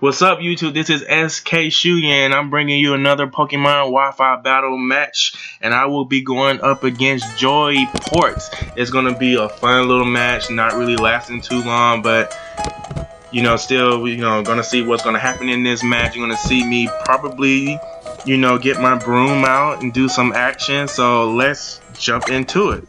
What's up, YouTube? This is SK Shooty, and I'm bringing you another Pokemon Wi-Fi battle match, and I will be going up against Joy Ports. It's gonna be a fun little match, not really lasting too long, but still, gonna see what's gonna happen in this match. You're gonna see me probably, get my broom out and do some action. So let's jump into it.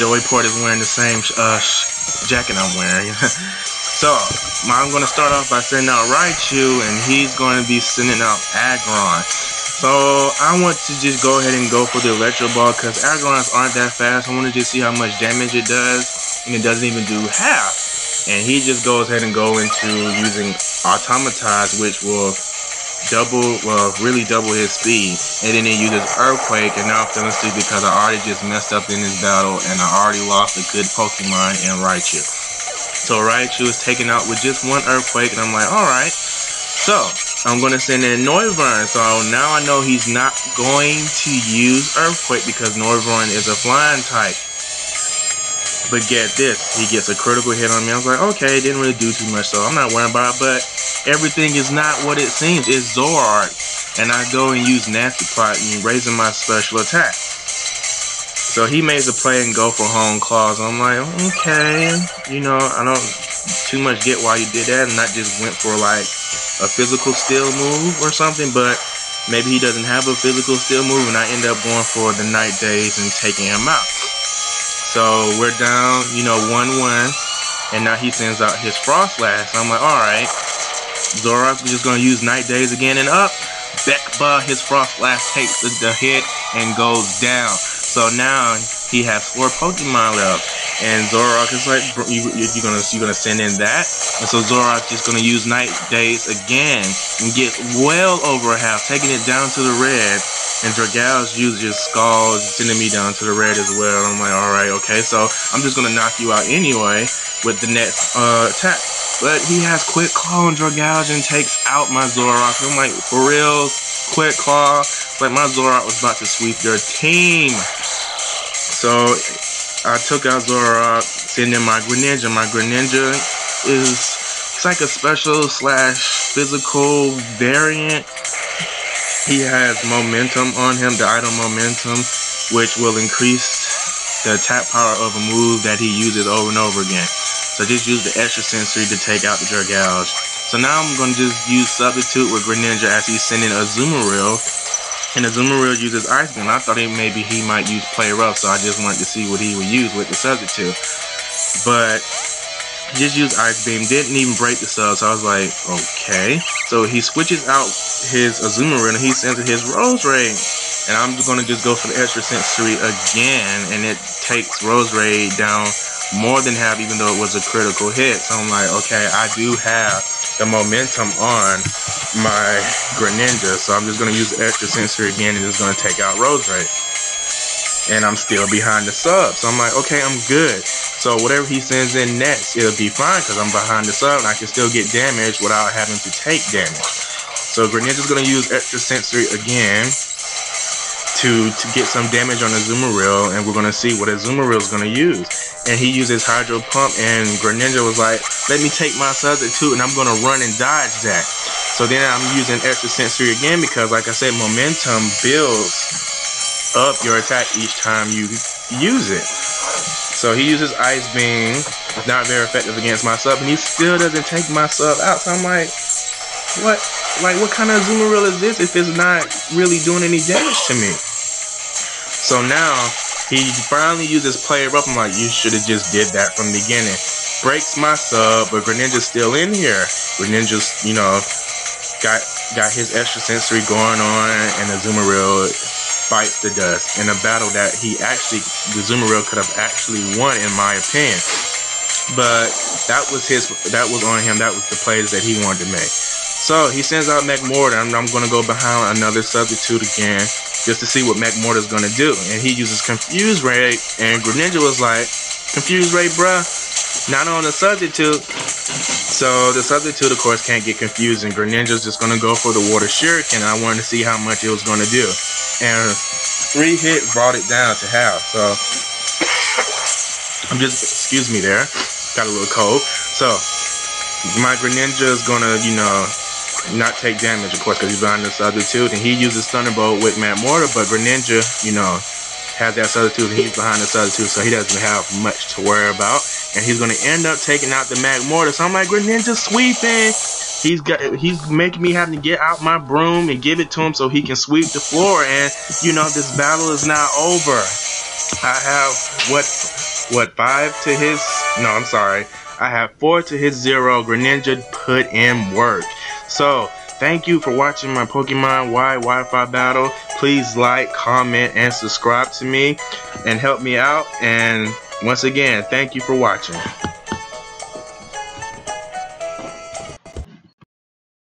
Joey Port is wearing the same jacket I'm wearing. So, I'm going to start off by sending out Raichu, and he's going to be sending out Aggron. So, I want to just go ahead and go for the Electro Ball, because Aggrons aren't that fast. I want to just see how much damage it does, and it doesn't even do half. And he just goes ahead and go into using Automatize, which will really double his speed, and then he uses Earthquake, and now I'm feeling stupid because I already just messed up in this battle and I already lost a good Pokemon in Raichu. So Raichu is taken out with just one Earthquake, and I'm like, alright. So I'm going to send in Noivern, so now I know he's not going to use Earthquake because Noivern is a flying type. But get this, he gets a critical hit on me. I was like, okay, it didn't really do too much, so I'm not worried about it. But everything is not what it seems. It's Zoroark, and I go and use Nasty Plot and raising my special attack. So he makes a play and go for Home Claws. I'm like, okay, I don't too much get why you did that and not just went for like a physical steel move or something. But maybe he doesn't have a physical steel move, and I end up going for the Night Daze and taking him out. So we're down, 1-1, and now he sends out his Frost Blast. I'm like, alright, Zoroark is just going to use Night Daze again, and up, Bekba, his Frost Blast takes the hit and goes down. So now he has 4 Pokemon left, and Zoroark is like, you're gonna send in that, and so Zoroark is gonna use Night Daze again and get well over half, taking it down to the red. And Dragalge uses Scald, sending me down to the red as well. I'm like, alright, okay, so I'm just gonna knock you out anyway with the next attack. But he has Quick Claw on Dragalge and takes out my Zoroark. I'm like, for real, Quick Claw? Like, my Zoroark was about to sweep your team. So I took out Zoroark, sending in my Greninja. My Greninja it's like a special / physical variant. He has momentum on him, the item momentum, which will increase the attack power of a move that he uses over and over again. So just use the extra sensory to take out the Dragalge. So now I'm going to just use Substitute with Greninja as he's sending Azumarill. And Azumarill uses Ice Beam. I thought maybe he might use Play Rough, so I just wanted to see what he would use with the Substitute. But just used Ice Beam, didn't even break the sub, so I was like, okay. So he switches out his Azumarill and he sends his Roserade. And I'm going to just go for the extra sensory again, and it takes Roserade down more than half, even though it was a critical hit. So I'm like, okay, I do have the momentum on my Greninja, so I'm just going to use the extra sensory again, and it's going to take out Roserade. And I'm still behind the sub, so I'm like, okay, I'm good. So whatever he sends in next, it'll be fine because I'm behind the sub and I can still get damage without having to take damage. So Greninja's going to use extra sensory again to get some damage on Azumarill, and we're going to see what Azumarill is going to use. And he uses Hydro Pump, and Greninja was like, let me take my Substitute and I'm going to run and dodge that. So then I'm using extra sensory again because, like I said, momentum builds up your attack each time you use it. So he uses Ice Beam, it's not very effective against my sub, and he still doesn't take my sub out. So I'm like, what? Like, what kind of Azumarill is this if it's not really doing any damage to me? So now he finally uses Play Rough. I'm like, you should have just did that from the beginning. Breaks my sub, but Greninja's still in here. Greninja's, got his extra sensory going on, and Azumarill bites the dust in a battle that the Azumarill could have actually won, in my opinion. But that was on him. That was the plays that he wanted to make. So he sends out Magmortar, and I'm going to go behind another Substitute again just to see what Magmortar's going to do. And he uses Confuse Ray, and Greninja was like, Confuse Ray, bruh, not on the Substitute. So the Substitute, of course, can't get confused, and Greninja's just going to go for the Water Shuriken. I wanted to see how much it was going to do. And 3 hit brought it down to half. So excuse me there, got a little cold. So my Greninja is gonna, you know, not take damage, of course, because he's behind this other tooth, and he uses Thunderbolt with Magmortar, but Greninja, you know, has that other tooth, and he's behind this other tooth, so he doesn't have much to worry about, and he's gonna end up taking out the Magmortar. So I'm like, Greninja sweeping. He's making me having to get out my broom and give it to him so he can sweep the floor, and you know, this battle is not over. I have what 5 to his, no, I'm sorry, I have 4 to his 0. Greninja put in work. So thank you for watching my Pokemon Y Wi-Fi battle. Please like, comment, and subscribe to me and help me out. And once again, thank you for watching.